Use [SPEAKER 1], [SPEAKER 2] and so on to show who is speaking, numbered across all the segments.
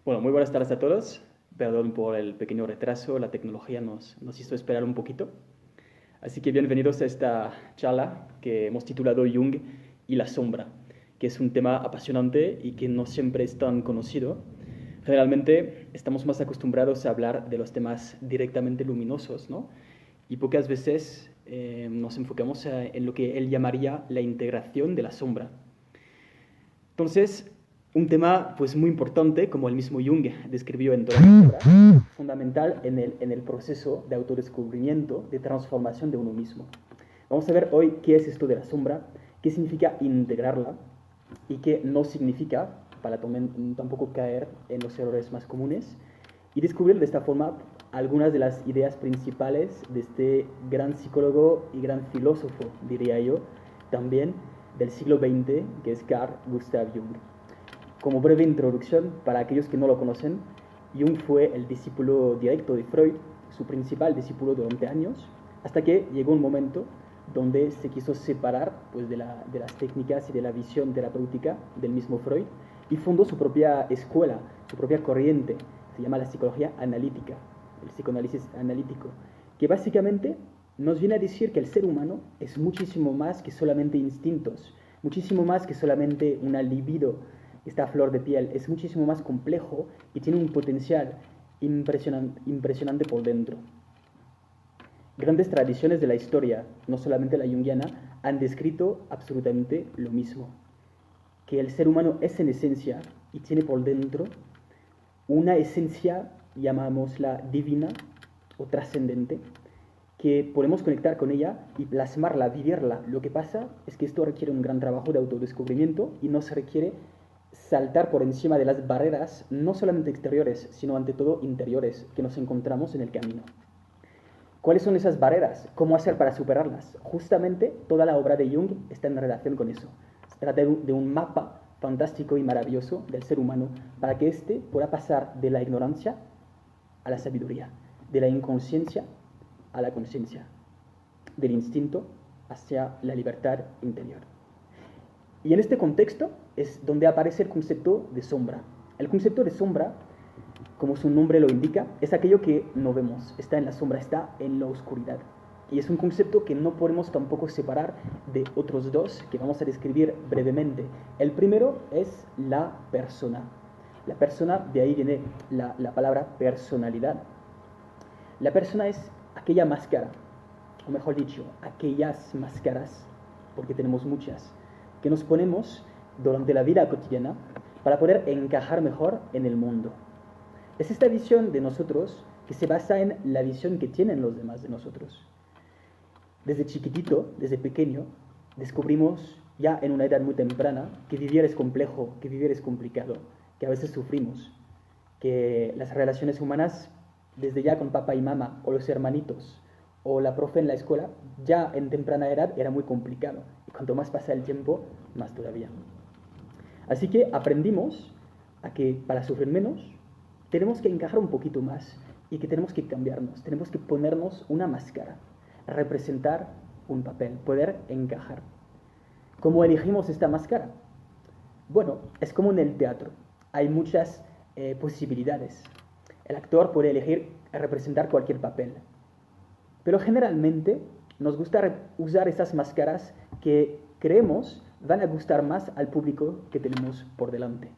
[SPEAKER 1] Bueno, muy buenas tardes a todos. Perdón por el pequeño retraso, la tecnología nos hizo esperar un poquito. Así que bienvenidos a esta charla que hemos titulado Jung y la sombra, que es un tema apasionante y que no siempre es tan conocido. Generalmente estamos más acostumbrados a hablar de los temas directamente luminosos, ¿no? Y pocas veces nos enfocamos en lo que él llamaría la integración de la sombra. Entonces, un tema pues muy importante, como el mismo Jung describió en toda su obra, fundamental en el proceso de autodescubrimiento, de transformación de uno mismo. Vamos a ver hoy qué es esto de la sombra, qué significa integrarla y qué no significa, para tampoco caer en los errores más comunes, y descubrir de esta forma algunas de las ideas principales de este gran psicólogo y gran filósofo, diría yo, también del siglo XX, que es Carl Gustav Jung. Como breve introducción, para aquellos que no lo conocen, Jung fue el discípulo directo de Freud, su principal discípulo durante años, hasta que llegó un momento donde se quiso separar pues, de las técnicas y de la visión terapéutica del mismo Freud y fundó su propia escuela, su propia corriente, se llama la psicología analítica, el psicoanálisis analítico, que básicamente nos viene a decir que el ser humano es muchísimo más que solamente instintos, muchísimo más que solamente una libido, esta flor de piel, es muchísimo más complejo y tiene un potencial impresionante por dentro. Grandes tradiciones de la historia, no solamente la junguiana, han descrito absolutamente lo mismo, que el ser humano es en esencia y tiene por dentro una esencia, llamámosla divina o trascendente, que podemos conectar con ella y plasmarla, vivirla. Lo que pasa es que esto requiere un gran trabajo de autodescubrimiento y no se requiere saltar por encima de las barreras, no solamente exteriores, sino ante todo interiores, que nos encontramos en el camino. ¿Cuáles son esas barreras? ¿Cómo hacer para superarlas? Justamente toda la obra de Jung está en relación con eso. Se trata de un mapa fantástico y maravilloso del ser humano para que éste pueda pasar de la ignorancia a la sabiduría, de la inconsciencia a la conciencia, del instinto hacia la libertad interior. Y en este contexto es donde aparece el concepto de sombra. El concepto de sombra, como su nombre lo indica, es aquello que no vemos, está en la sombra, está en la oscuridad. Y es un concepto que no podemos tampoco separar de otros dos que vamos a describir brevemente. El primero es la persona. La persona, de ahí viene la palabra personalidad. La persona es aquella máscara, o mejor dicho, aquellas máscaras, porque tenemos muchas, que nos ponemos durante la vida cotidiana para poder encajar mejor en el mundo. Es esta visión de nosotros que se basa en la visión que tienen los demás de nosotros. Desde chiquitito, desde pequeño, descubrimos ya en una edad muy temprana que vivir es complejo, que vivir es complicado, que a veces sufrimos, que las relaciones humanas, desde ya con papá y mamá, o los hermanitos, o la profe en la escuela, ya en temprana edad era muy complicado. Y cuanto más pasa el tiempo, más todavía. Así que aprendimos a que para sufrir menos, tenemos que encajar un poquito más y que tenemos que cambiarnos, tenemos que ponernos una máscara, representar un papel, poder encajar. ¿Cómo elegimos esta máscara? Bueno, es como en el teatro, hay muchas posibilidades. El actor puede elegir representar cualquier papel, pero generalmente nos gusta usar esas máscaras que creemos van a gustar más al público que tenemos por delante.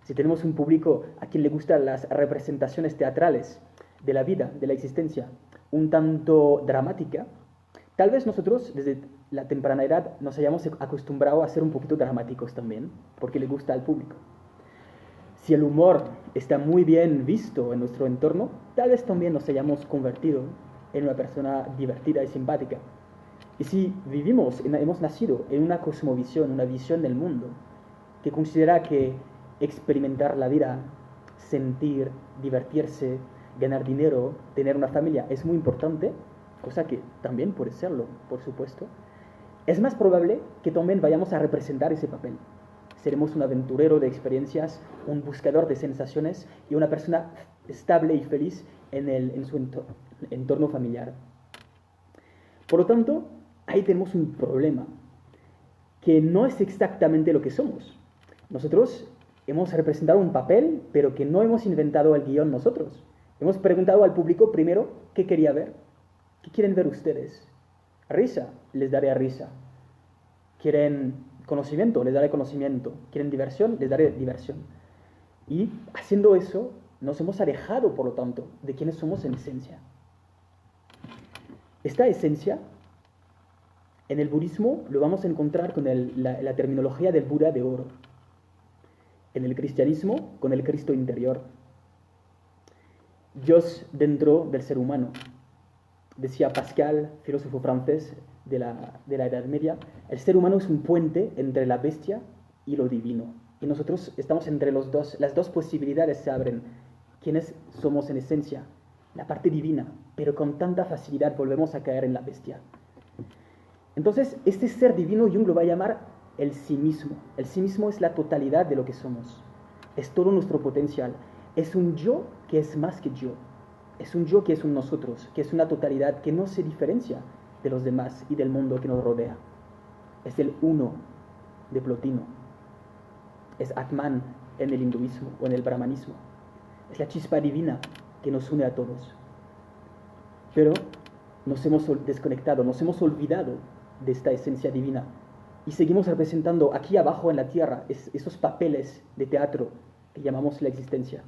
[SPEAKER 1] Si tenemos un público a quien le gustan las representaciones teatrales de la vida, de la existencia, un tanto dramática, tal vez nosotros desde la temprana edad nos hayamos acostumbrado a ser un poquito dramáticos también, porque le gusta al público. Si el humor está muy bien visto en nuestro entorno, tal vez también nos hayamos convertido en una persona divertida y simpática. Y si hemos nacido en una cosmovisión, una visión del mundo, que considera que experimentar la vida, sentir, divertirse, ganar dinero, tener una familia es muy importante, cosa que también puede serlo, por supuesto, es más probable que también vayamos a representar ese papel. Seremos un aventurero de experiencias, un buscador de sensaciones y una persona estable y feliz en su entorno familiar. Por lo tanto, ahí tenemos un problema, que no es exactamente lo que somos. Nosotros hemos representado un papel, pero que no hemos inventado el guión nosotros. Hemos preguntado al público primero qué quería ver. ¿Qué quieren ver ustedes? ¿Risa? Les daré risa. ¿Quieren conocimiento? Les daré conocimiento. ¿Quieren diversión? Les daré diversión. Y haciendo eso, nos hemos alejado, por lo tanto, de quienes somos en esencia. Esta esencia, en el budismo, lo vamos a encontrar con la terminología del Buda de oro. En el cristianismo, con el Cristo interior. Dios dentro del ser humano. Decía Pascal, filósofo francés de la Edad Media, el ser humano es un puente entre la bestia y lo divino. Y nosotros estamos entre los dos, las dos posibilidades se abren. ¿Quiénes somos en esencia? La parte divina, pero con tanta facilidad volvemos a caer en la bestia. Entonces, este ser divino Jung lo va a llamar el sí mismo. El sí mismo es la totalidad de lo que somos. Es todo nuestro potencial. Es un yo que es más que yo. Es un yo que es un nosotros, que es una totalidad que no se diferencia de los demás y del mundo que nos rodea. Es el uno de Plotino. Es Atman en el hinduismo o en el brahmanismo. Es la chispa divina que nos une a todos. Pero nos hemos desconectado, nos hemos olvidado de esta esencia divina y seguimos representando aquí abajo en la tierra esos papeles de teatro que llamamos la existencia.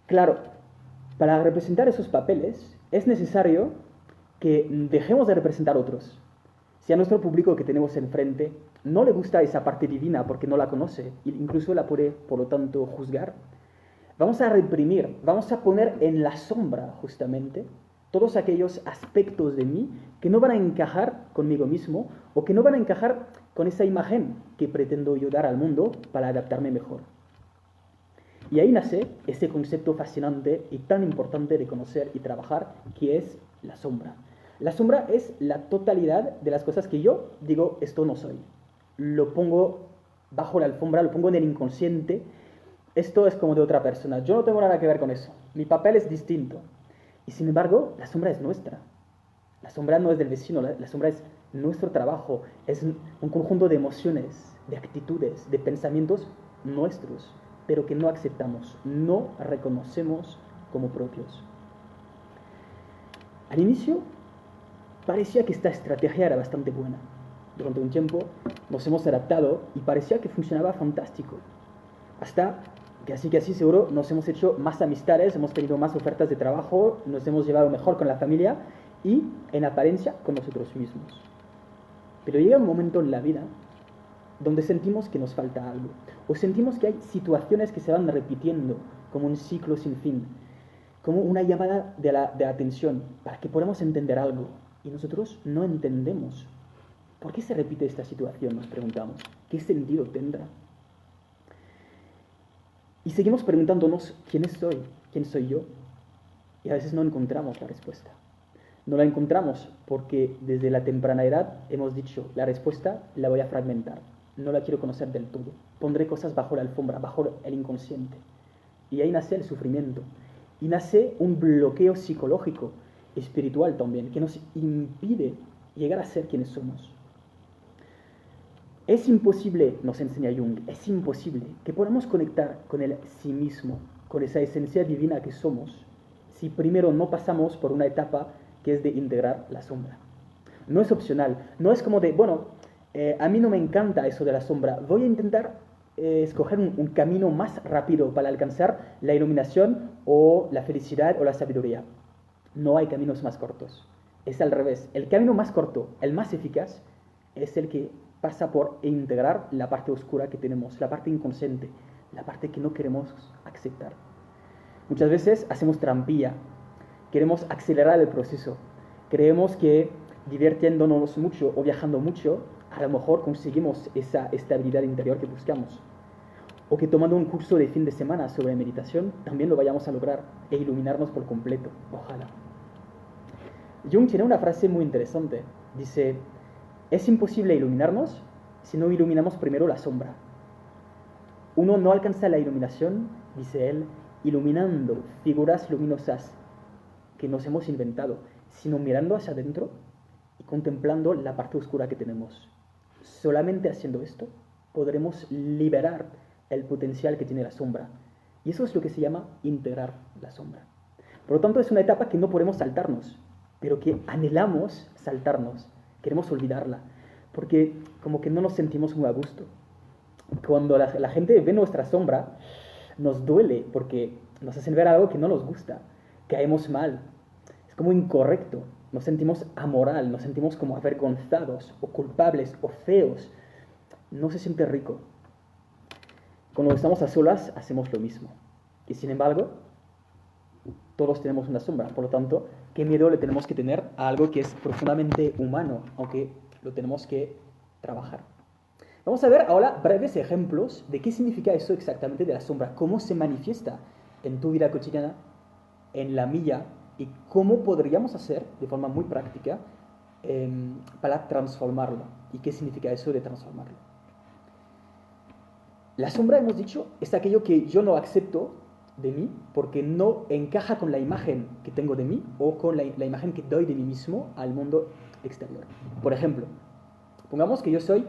[SPEAKER 1] Claro, para representar esos papeles es necesario que dejemos de representar otros. Si a nuestro público que tenemos enfrente no le gusta esa parte divina porque no la conoce, e incluso la puede, por lo tanto, juzgar, vamos a reprimir, vamos a poner en la sombra, justamente, todos aquellos aspectos de mí que no van a encajar conmigo mismo o que no van a encajar con esa imagen que pretendo yo dar al mundo para adaptarme mejor. Y ahí nace ese concepto fascinante y tan importante de conocer y trabajar, que es la sombra. La sombra es la totalidad de las cosas que yo digo, esto no soy. Lo pongo bajo la alfombra, lo pongo en el inconsciente. Esto es como de otra persona. Yo no tengo nada que ver con eso. Mi papel es distinto. Y sin embargo, la sombra es nuestra. La sombra no es del vecino, la sombra es nuestro trabajo. Es un conjunto de emociones, de actitudes, de pensamientos nuestros, pero que no aceptamos, no reconocemos como propios. Al inicio parecía que esta estrategia era bastante buena. Durante un tiempo nos hemos adaptado y parecía que funcionaba fantástico. Hasta que así seguro nos hemos hecho más amistades, hemos tenido más ofertas de trabajo, nos hemos llevado mejor con la familia y, en apariencia, con nosotros mismos. Pero llega un momento en la vida donde sentimos que nos falta algo, o sentimos que hay situaciones que se van repitiendo como un ciclo sin fin, como una llamada de atención para que podamos entender algo, y nosotros no entendemos. ¿Por qué se repite esta situación?, nos preguntamos. ¿Qué sentido tendrá? Y seguimos preguntándonos, ¿quién soy? ¿Quién soy yo? Y a veces no encontramos la respuesta. No la encontramos porque desde la temprana edad hemos dicho, la respuesta la voy a fragmentar. No la quiero conocer del todo. Pondré cosas bajo la alfombra, bajo el inconsciente. Y ahí nace el sufrimiento. Y nace un bloqueo psicológico, espiritual también, que nos impide llegar a ser quienes somos. Es imposible, nos enseña Jung, es imposible que podamos conectar con el sí mismo, con esa esencia divina que somos, si primero no pasamos por una etapa que es de integrar la sombra. No es opcional, no es como de, bueno, a mí no me encanta eso de la sombra, voy a intentar escoger un camino más rápido para alcanzar la iluminación o la felicidad o la sabiduría. No hay caminos más cortos, es al revés. El camino más corto, el más eficaz, es el que pasa por integrar la parte oscura que tenemos, la parte inconsciente, la parte que no queremos aceptar. Muchas veces hacemos trampilla, queremos acelerar el proceso, creemos que divirtiéndonos mucho o viajando mucho, a lo mejor conseguimos esa estabilidad interior que buscamos. O que tomando un curso de fin de semana sobre meditación también lo vayamos a lograr e iluminarnos por completo, ojalá. Jung tiene una frase muy interesante, dice: es imposible iluminarnos si no iluminamos primero la sombra. Uno no alcanza la iluminación, dice él, iluminando figuras luminosas que nos hemos inventado, sino mirando hacia adentro y contemplando la parte oscura que tenemos. Solamente haciendo esto podremos liberar el potencial que tiene la sombra. Y eso es lo que se llama integrar la sombra. Por lo tanto, es una etapa que no podemos saltarnos, pero que anhelamos saltarnos, queremos olvidarla, porque como que no nos sentimos muy a gusto. Cuando la gente ve nuestra sombra, nos duele porque nos hacen ver algo que no nos gusta, caemos mal, es como incorrecto, nos sentimos amoral, nos sentimos como avergonzados o culpables o feos, no se siente rico. Cuando estamos a solas hacemos lo mismo. Y sin embargo, todos tenemos una sombra. Por lo tanto, ¿qué miedo le tenemos que tener a algo que es profundamente humano, aunque lo tenemos que trabajar? Vamos a ver ahora breves ejemplos de qué significa eso exactamente de la sombra, cómo se manifiesta en tu vida cotidiana, en la mía, y cómo podríamos hacer de forma muy práctica para transformarlo. ¿Y qué significa eso de transformarlo? La sombra, hemos dicho, es aquello que yo no acepto de mí porque no encaja con la imagen que tengo de mí o con la imagen que doy de mí mismo al mundo exterior. Por ejemplo, pongamos que yo soy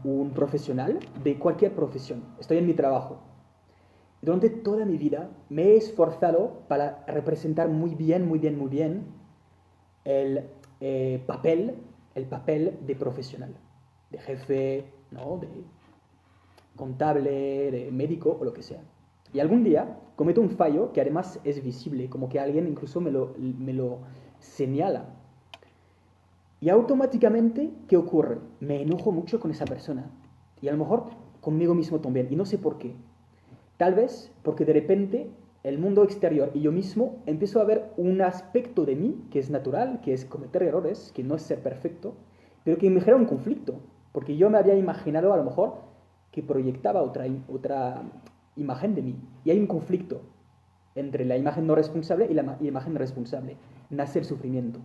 [SPEAKER 1] un profesional de cualquier profesión. Estoy en mi trabajo. Durante toda mi vida me he esforzado para representar muy bien el papel de profesional, de jefe, ¿no? De contable, de médico o lo que sea. Y algún día cometo un fallo que además es visible, como que alguien incluso me lo señala. Y automáticamente, ¿qué ocurre? Me enojo mucho con esa persona. Y a lo mejor conmigo mismo también. Y no sé por qué. Tal vez porque de repente el mundo exterior y yo mismo empiezo a ver un aspecto de mí que es natural, que es cometer errores, que no es ser perfecto, pero que me genera un conflicto. Porque yo me había imaginado a lo mejor que proyectaba otra imagen de mí. Y hay un conflicto entre la imagen no responsable y la imagen responsable. Nace el sufrimiento.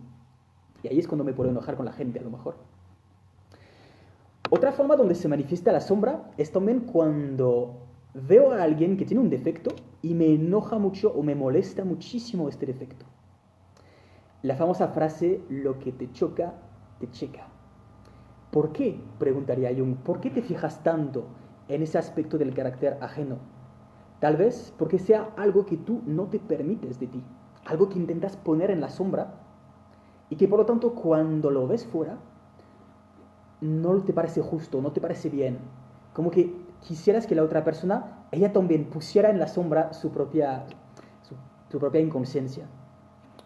[SPEAKER 1] Y ahí es cuando me puedo enojar con la gente, a lo mejor. Otra forma donde se manifiesta la sombra es también cuando veo a alguien que tiene un defecto y me enoja mucho o me molesta muchísimo este defecto. La famosa frase, lo que te choca, te checa. ¿Por qué? Preguntaría Jung. ¿Por qué te fijas tanto en ese aspecto del carácter ajeno? Tal vez porque sea algo que tú no te permites de ti, algo que intentas poner en la sombra y que por lo tanto cuando lo ves fuera no te parece justo, no te parece bien. Como que quisieras que la otra persona, ella también pusiera en la sombra su propia inconsciencia.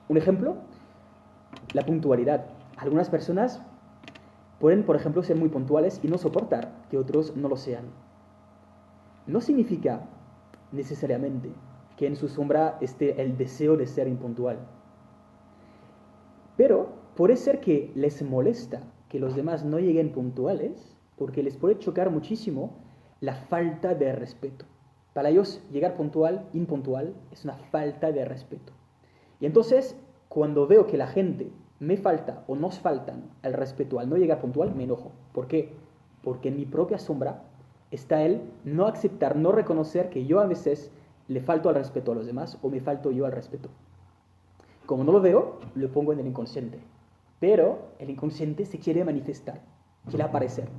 [SPEAKER 1] Un ejemplo, la puntualidad. Algunas personas pueden, por ejemplo, ser muy puntuales y no soportar que otros no lo sean. No significa necesariamente que en su sombra esté el deseo de ser impuntual. Pero puede ser que les molesta que los demás no lleguen puntuales porque les puede chocar muchísimo la falta de respeto. Para ellos, llegar puntual, impuntual, es una falta de respeto. Y entonces, cuando veo que la gente me falta o nos faltan el respeto al no llegar puntual, me enojo. ¿Por qué? Porque en mi propia sombra está el no aceptar, no reconocer que yo a veces le falto al respeto a los demás o me falto yo al respeto. Como no lo veo, lo pongo en el inconsciente. Pero el inconsciente se quiere manifestar, quiere aparecer.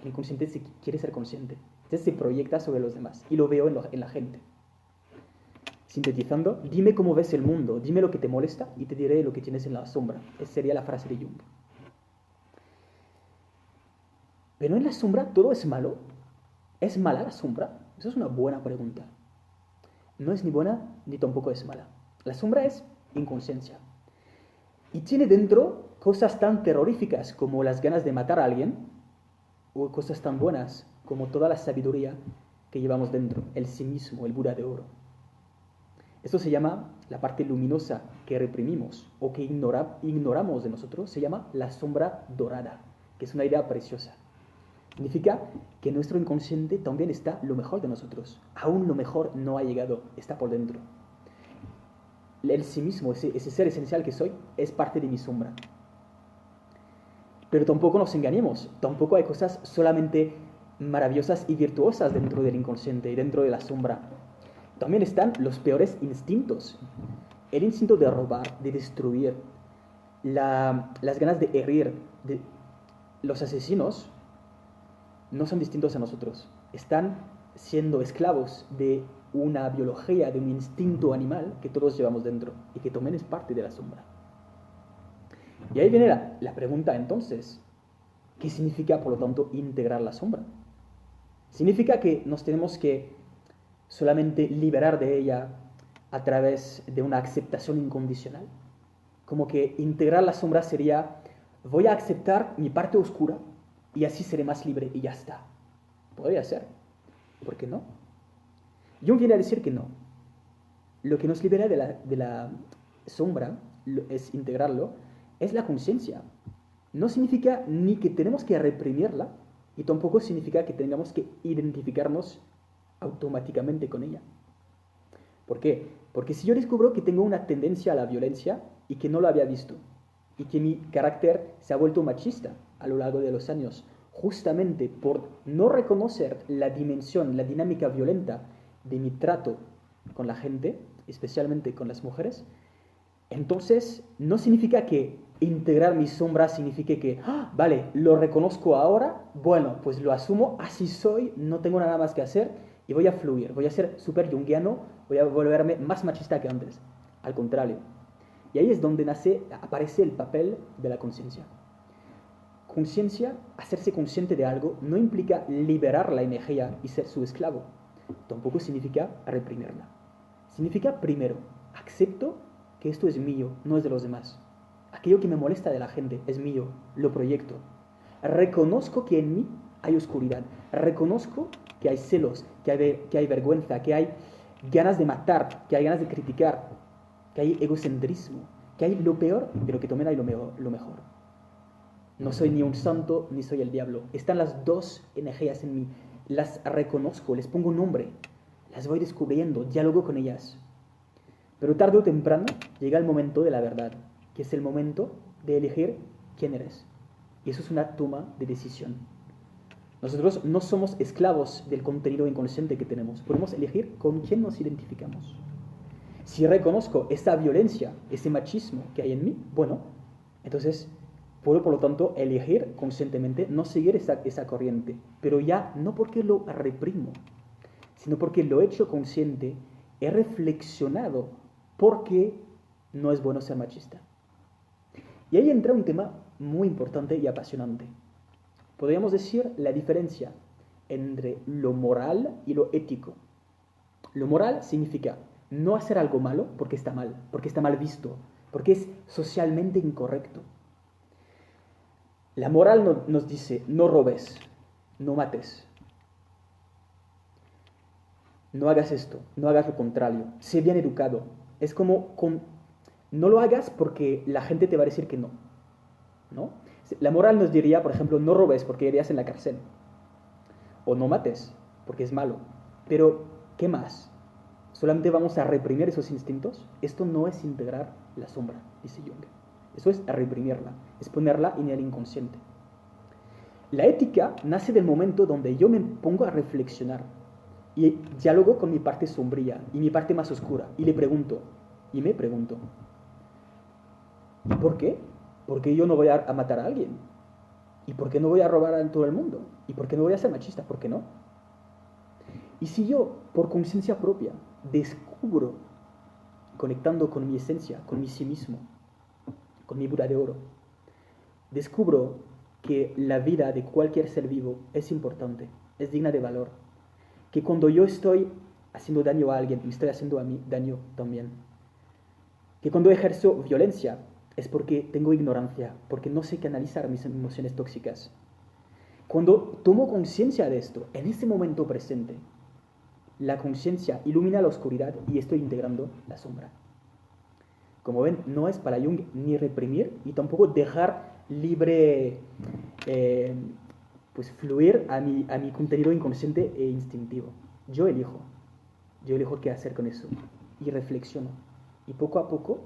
[SPEAKER 1] El inconsciente quiere ser consciente. Entonces se proyecta sobre los demás. Y lo veo en la gente. Sintetizando, dime cómo ves el mundo, dime lo que te molesta y te diré lo que tienes en la sombra. Esa sería la frase de Jung. Pero en la sombra todo es malo. ¿Es mala la sombra? Eso es una buena pregunta. No es ni buena ni tampoco es mala. La sombra es inconsciencia. Y tiene dentro cosas tan terroríficas como las ganas de matar a alguien, o cosas tan buenas como toda la sabiduría que llevamos dentro, el sí mismo, el Buda de oro. Esto se llama la parte luminosa que reprimimos o que ignoramos de nosotros, se llama la sombra dorada, que es una idea preciosa. Significa que en nuestro inconsciente también está lo mejor de nosotros. Aún lo mejor no ha llegado, está por dentro. El sí mismo, ese ser esencial que soy, es parte de mi sombra. Pero tampoco nos engañemos, tampoco hay cosas solamente maravillosas y virtuosas dentro del inconsciente y dentro de la sombra. También están los peores instintos. El instinto de robar, de destruir, las ganas de herir. Los asesinos no son distintos a nosotros. Están siendo esclavos de una biología, de un instinto animal que todos llevamos dentro y que también es parte de la sombra. Y ahí viene la pregunta entonces, ¿qué significa por lo tanto integrar la sombra? ¿Significa que nos tenemos que solamente liberar de ella a través de una aceptación incondicional? Como que integrar la sombra sería, voy a aceptar mi parte oscura y así seré más libre y ya está. Podría ser. ¿Por qué no? Jung viene a decir que no. Lo que nos libera de la sombra, es integrarlo, es la conciencia. No significa ni que tenemos que reprimirla, y tampoco significa que tengamos que identificarnos automáticamente con ella. ¿Por qué? Porque si yo descubro que tengo una tendencia a la violencia y que no lo había visto, y que mi carácter se ha vuelto machista a lo largo de los años, justamente por no reconocer la dimensión, la dinámica violenta de mi trato con la gente, especialmente con las mujeres, entonces no significa que integrar mi sombra signifique que, vale, lo reconozco ahora, bueno, pues lo asumo, así soy, no tengo nada más que hacer y voy a fluir, voy a ser súper junguiano, voy a volverme más machista que antes. Al contrario. Y ahí es donde aparece el papel de la conciencia. Conciencia, hacerse consciente de algo, no implica liberar la energía y ser su esclavo. Tampoco significa reprimirla. Significa, primero, acepto que esto es mío, no es de los demás. Aquello que me molesta de la gente es mío, lo proyecto. Reconozco que en mí hay oscuridad. Reconozco que hay celos, que hay vergüenza, que hay ganas de matar, que hay ganas de criticar, que hay egocentrismo, que hay lo peor, pero que también hay lo mejor. No soy ni un santo ni soy el diablo. Están las dos energías en mí. Las reconozco, les pongo nombre, las voy descubriendo, dialogo con ellas. Pero tarde o temprano llega el momento de la verdad, que es el momento de elegir quién eres. Y eso es una toma de decisión. Nosotros no somos esclavos del contenido inconsciente que tenemos. Podemos elegir con quién nos identificamos. Si reconozco esa violencia, ese machismo que hay en mí, bueno, entonces puedo por lo tanto elegir conscientemente no seguir esa corriente. Pero ya no porque lo reprimo, sino porque lo he hecho consciente, he reflexionado porque no es bueno ser machista. Y ahí entra un tema muy importante y apasionante. Podríamos decir la diferencia entre lo moral y lo ético. Lo moral significa no hacer algo malo porque está mal visto, porque es socialmente incorrecto. La moral nos dice no robes, no mates, no hagas esto, no hagas lo contrario, sé bien educado. Es como, no lo hagas porque la gente te va a decir que no, ¿no? La moral nos diría, por ejemplo, no robes porque irías en la cárcel, o no mates porque es malo. Pero, ¿qué más? ¿Solamente vamos a reprimir esos instintos? Esto no es integrar la sombra, dice Jung. Eso es reprimirla, es ponerla en el inconsciente. La ética nace del momento donde yo me pongo a reflexionar y diálogo con mi parte sombría y mi parte más oscura y me pregunto, ¿y por qué? ¿Por qué yo no voy a matar a alguien? ¿Y por qué no voy a robar a todo el mundo? ¿Y por qué no voy a ser machista? ¿Por qué no? Y si yo, por conciencia propia, descubro, conectando con mi esencia, con mi sí mismo, con mi Buda de oro, descubro que la vida de cualquier ser vivo es importante, es digna de valor, que cuando yo estoy haciendo daño a alguien, me estoy haciendo a mí daño también, que cuando ejerzo violencia es porque tengo ignorancia, porque no sé canalizar mis emociones tóxicas. Cuando tomo conciencia de esto, en ese momento presente, la conciencia ilumina la oscuridad y estoy integrando la sombra. Como ven, no es para Jung ni reprimir y tampoco dejar libre, pues fluir a mi contenido inconsciente e instintivo. Yo elijo qué hacer con eso y reflexiono. Y poco a poco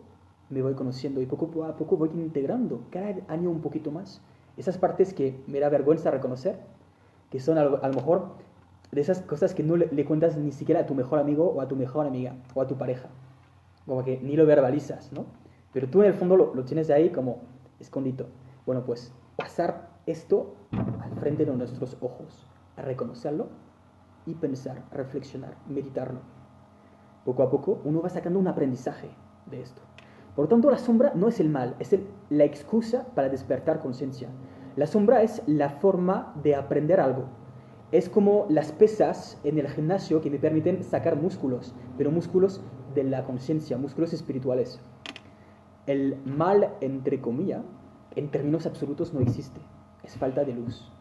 [SPEAKER 1] me voy conociendo y poco a poco voy integrando cada año un poquito más esas partes que me da vergüenza reconocer, que son a lo mejor de esas cosas que no le cuentas ni siquiera a tu mejor amigo o a tu mejor amiga o a tu pareja, como que ni lo verbalizas, ¿no? Pero tú en el fondo lo tienes ahí como escondido. Bueno, pues pasar esto al frente de nuestros ojos, a reconocerlo y pensar, reflexionar, meditarlo. Poco a poco uno va sacando un aprendizaje de esto. Por lo tanto, la sombra no es el mal, es la excusa para despertar conciencia. La sombra es la forma de aprender algo. Es como las pesas en el gimnasio que me permiten sacar músculos, pero músculos de la conciencia, músculos espirituales. El mal, entre comillas, en términos absolutos no existe, es falta de luz.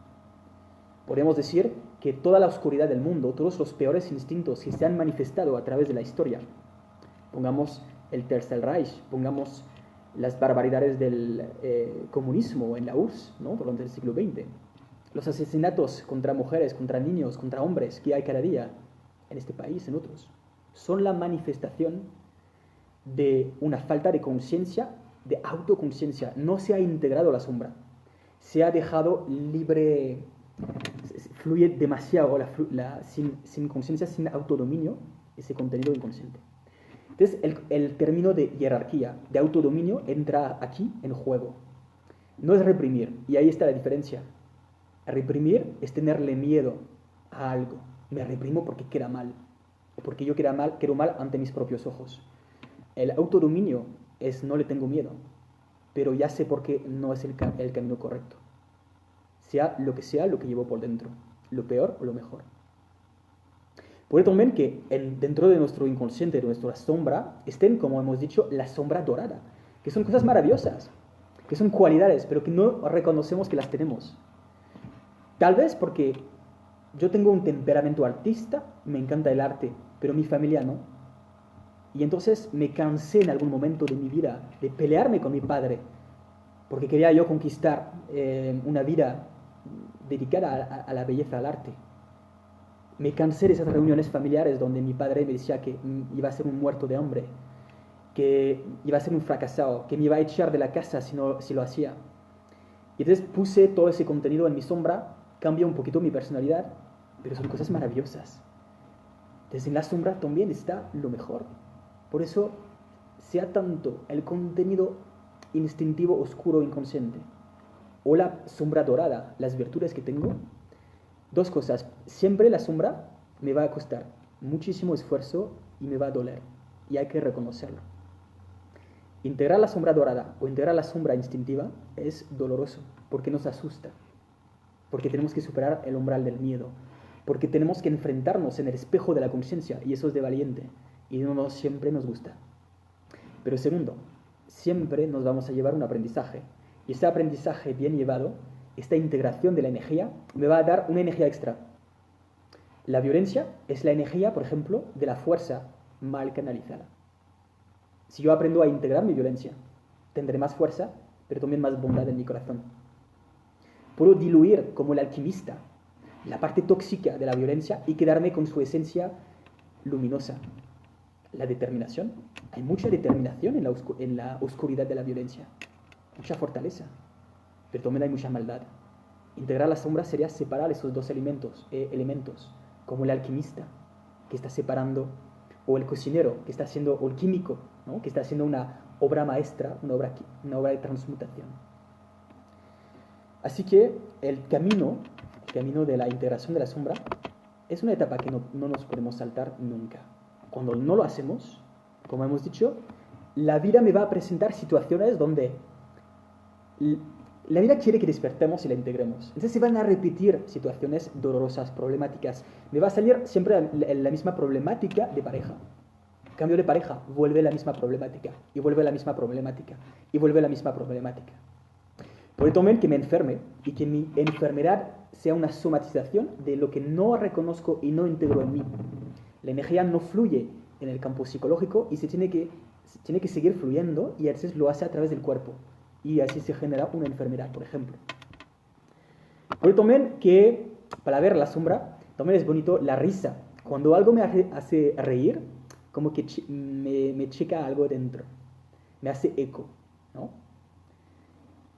[SPEAKER 1] Podemos decir que toda la oscuridad del mundo, todos los peores instintos que se han manifestado a través de la historia, pongamos el Tercer Reich, pongamos las barbaridades del comunismo en la URSS, ¿no? Durante el siglo XX, los asesinatos contra mujeres, contra niños, contra hombres que hay cada día en este país, en otros, son la manifestación de una falta de conciencia, de autoconciencia. No se ha integrado la sombra, se ha dejado libre, fluye demasiado sin conciencia, sin autodominio, ese contenido inconsciente. Entonces, el término de jerarquía, de autodominio, entra aquí en juego. No es reprimir, y ahí está la diferencia. Reprimir es tenerle miedo a algo. Me reprimo porque queda mal, o porque yo quedo mal ante mis propios ojos. El autodominio es no le tengo miedo, pero ya sé por qué no es el camino correcto. Sea lo que llevo por dentro, lo peor o lo mejor. Puede también que dentro de nuestro inconsciente, de nuestra sombra, estén, como hemos dicho, la sombra dorada, que son cosas maravillosas, que son cualidades, pero que no reconocemos que las tenemos. Tal vez porque yo tengo un temperamento artista, me encanta el arte, pero mi familia no. Y entonces me cansé en algún momento de mi vida de pelearme con mi padre, porque quería yo conquistar una vida dedicada a la belleza, al arte. Me cansé de esas reuniones familiares donde mi padre me decía que iba a ser un muerto de hambre, que iba a ser un fracasado, que me iba a echar de la casa si lo hacía. Y entonces puse todo ese contenido en mi sombra, cambia un poquito mi personalidad, pero son cosas maravillosas. Entonces en la sombra también está lo mejor. Por eso, sea tanto el contenido instintivo, oscuro, inconsciente, o la sombra dorada, las virtudes que tengo, dos cosas. Siempre la sombra me va a costar muchísimo esfuerzo y me va a doler. Y hay que reconocerlo. Integrar la sombra dorada o integrar la sombra instintiva es doloroso porque nos asusta. Porque tenemos que superar el umbral del miedo. Porque tenemos que enfrentarnos en el espejo de la conciencia y eso es de valiente. Y no siempre nos gusta. Pero segundo, siempre nos vamos a llevar un aprendizaje. Y ese aprendizaje bien llevado, esta integración de la energía, me va a dar una energía extra. La violencia es la energía, por ejemplo, de la fuerza mal canalizada. Si yo aprendo a integrar mi violencia, tendré más fuerza, pero también más bondad en mi corazón. Puedo diluir, como el alquimista, la parte tóxica de la violencia y quedarme con su esencia luminosa. La determinación. Hay mucha determinación en la oscuridad de la violencia. Mucha fortaleza. Pero también hay mucha maldad. Integrar la sombra sería separar esos dos elementos, como el alquimista, que está separando, o el cocinero, que está haciendo, o el químico, ¿no? Que está haciendo una obra maestra, una obra de transmutación. Así que el camino de la integración de la sombra es una etapa que no nos podemos saltar nunca. Cuando no lo hacemos, como hemos dicho, la vida me va a presentar situaciones donde la vida quiere que despertemos y la integremos. Entonces se van a repetir situaciones dolorosas, problemáticas. Me va a salir siempre la misma problemática de pareja. Cambio de pareja, vuelve la misma problemática. Y vuelve la misma problemática. Y vuelve la misma problemática. Puede también que me enferme y que mi enfermedad sea una somatización de lo que no reconozco y no integro en mí. La energía no fluye en el campo psicológico y se tiene que seguir fluyendo y a veces lo hace a través del cuerpo. Y así se genera una enfermedad, por ejemplo. Puede también que, para ver la sombra, también es bonito la risa. Cuando algo me hace reír, como que me checa algo dentro. Me hace eco, ¿no?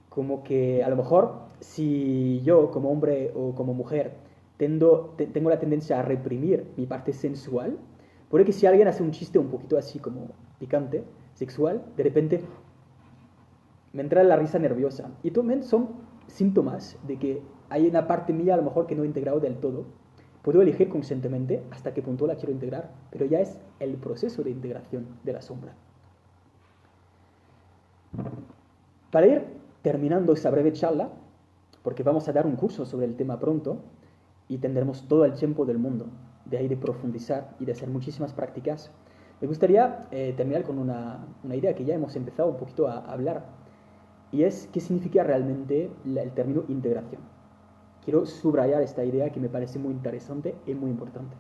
[SPEAKER 1] Como que a lo mejor si yo como hombre o como mujer tengo la tendencia a reprimir mi parte sensual, puede que si alguien hace un chiste un poquito así como picante, sexual, de repente me entra la risa nerviosa. Y también son síntomas de que hay una parte mía a lo mejor que no he integrado del todo. Puedo elegir conscientemente hasta qué punto la quiero integrar, pero ya es el proceso de integración de la sombra. Para ir terminando esta breve charla, porque vamos a dar un curso sobre el tema pronto y tendremos todo el tiempo del mundo de ahí de profundizar y de hacer muchísimas prácticas, me gustaría terminar con una idea que ya hemos empezado un poquito a hablar, y es qué significa realmente el término integración. Quiero subrayar esta idea que me parece muy interesante y muy importante.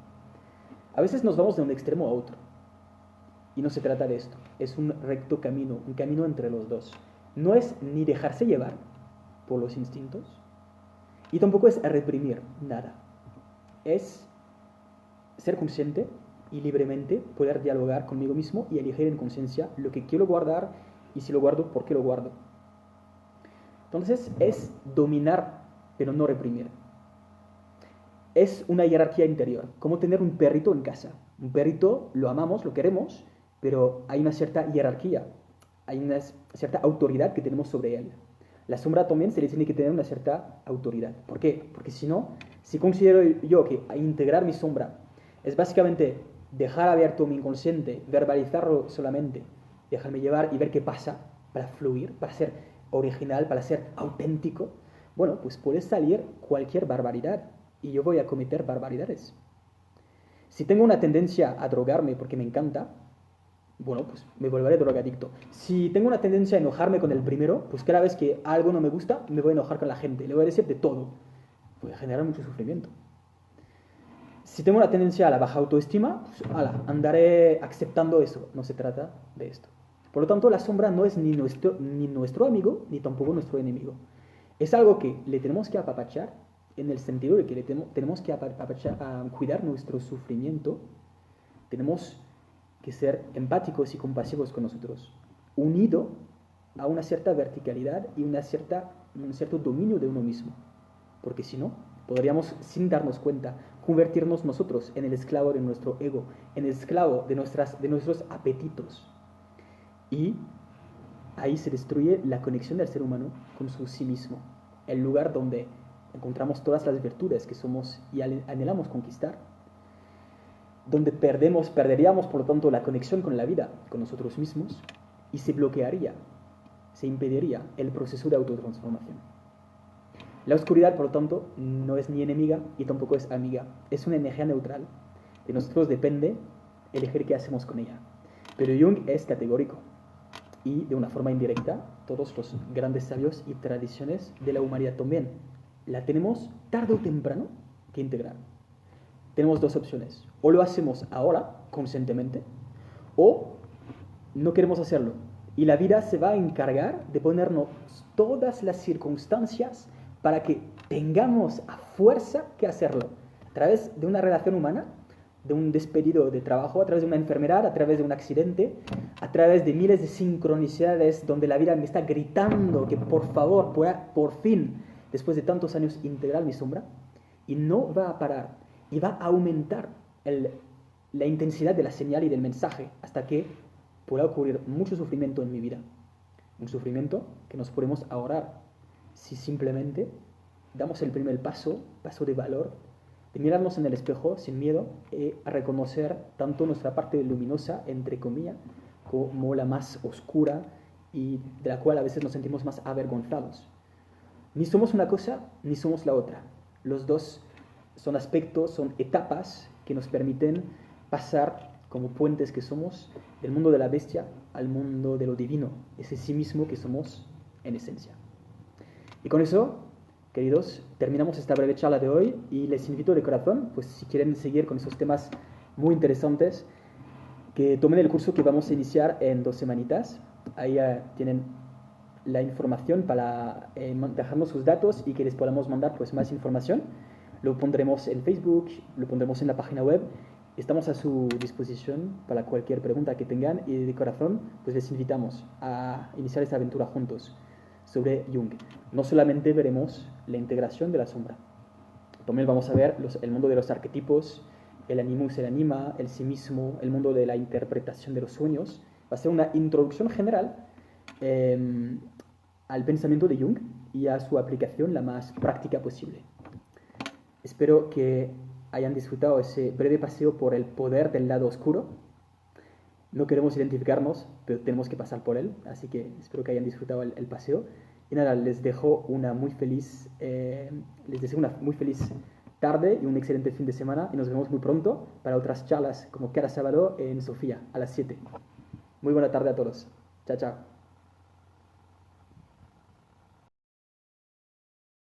[SPEAKER 1] A veces nos vamos de un extremo a otro, y no se trata de esto, es un recto camino, un camino entre los dos. No es ni dejarse llevar por los instintos, y tampoco es reprimir nada. Es ser consciente y libremente poder dialogar conmigo mismo y elegir en conciencia lo que quiero guardar y si lo guardo, por qué lo guardo. Entonces es dominar, pero no reprimir. Es una jerarquía interior, como tener un perrito en casa. Un perrito lo amamos, lo queremos, pero hay una cierta jerarquía, hay una cierta autoridad que tenemos sobre él. La sombra también se le tiene que tener una cierta autoridad. ¿Por qué? Porque si no, si considero yo que integrar mi sombra es básicamente dejar abierto mi inconsciente, verbalizarlo solamente, dejarme llevar y ver qué pasa para fluir, para ser original, para ser auténtico, bueno, pues puede salir cualquier barbaridad y yo voy a cometer barbaridades. Si tengo una tendencia a drogarme porque me encanta, bueno, pues me volveré drogadicto. Si tengo una tendencia a enojarme con el primero, pues cada vez que algo no me gusta, me voy a enojar con la gente, le voy a decir de todo. Voy a generar mucho sufrimiento. Si tengo una tendencia a la baja autoestima, pues andaré aceptando eso. No se trata de esto. Por lo tanto, la sombra no es ni nuestro amigo, ni tampoco nuestro enemigo. Es algo que le tenemos que apapachar, en el sentido de que tenemos que apapachar, cuidar nuestro sufrimiento. Tenemos que ser empáticos y compasivos con nosotros, unido a una cierta verticalidad y un cierto dominio de uno mismo. Porque si no, podríamos, sin darnos cuenta, convertirnos nosotros en el esclavo de nuestro ego, en el esclavo de nuestros apetitos. Y ahí se destruye la conexión del ser humano con su sí mismo, el lugar donde encontramos todas las virtudes que somos y anhelamos conquistar, donde perderíamos por lo tanto la conexión con la vida, con nosotros mismos, y se bloquearía, se impediría el proceso de autotransformación. La oscuridad, por lo tanto, no es ni enemiga y tampoco es amiga, es una energía neutral. De nosotros depende elegir qué hacemos con ella. Pero Jung es categórico y, de una forma indirecta, todos los grandes sabios y tradiciones de la humanidad también. La tenemos tarde o temprano que integrar. Tenemos dos opciones. O lo hacemos ahora, conscientemente, o no queremos hacerlo. Y la vida se va a encargar de ponernos todas las circunstancias para que tengamos a fuerza que hacerlo. A través de una relación humana, de un despedido de trabajo, a través de una enfermedad, a través de un accidente, a través de miles de sincronicidades donde la vida me está gritando que por favor pueda por fin, después de tantos años, integrar mi sombra. Y no va a parar. Y va a aumentar la intensidad de la señal y del mensaje hasta que pueda ocurrir mucho sufrimiento en mi vida. Un sufrimiento que nos podemos ahorrar si simplemente damos el primer paso de valor, de mirarnos en el espejo sin miedo y a reconocer tanto nuestra parte luminosa, entre comillas, como la más oscura y de la cual a veces nos sentimos más avergonzados. Ni somos una cosa, ni somos la otra. Los dos son aspectos, son etapas que nos permiten pasar como puentes que somos del mundo de la bestia al mundo de lo divino, ese sí mismo que somos en esencia. Y con eso, queridos, terminamos esta breve charla de hoy y les invito de corazón, pues si quieren seguir con esos temas muy interesantes, que tomen el curso que vamos a iniciar en 2 semanitas. Ahí tienen la información para dejarnos sus datos y que les podamos mandar pues más información. Lo pondremos en Facebook, lo pondremos en la página web. Estamos a su disposición para cualquier pregunta que tengan y de corazón pues les invitamos a iniciar esta aventura juntos sobre Jung. No solamente veremos la integración de la sombra, también vamos a ver el mundo de los arquetipos, el animus, el anima, el sí mismo, el mundo de la interpretación de los sueños. Va a ser una introducción general al pensamiento de Jung y a su aplicación la más práctica posible. Espero que hayan disfrutado ese breve paseo por el poder del lado oscuro. No queremos identificarnos, pero tenemos que pasar por él, así que espero que hayan disfrutado el paseo. Y nada, les deseo una muy feliz tarde y un excelente fin de semana y nos vemos muy pronto para otras charlas como cada sábado en Sofía a las 7. Muy buena tarde a todos. Chao, chao.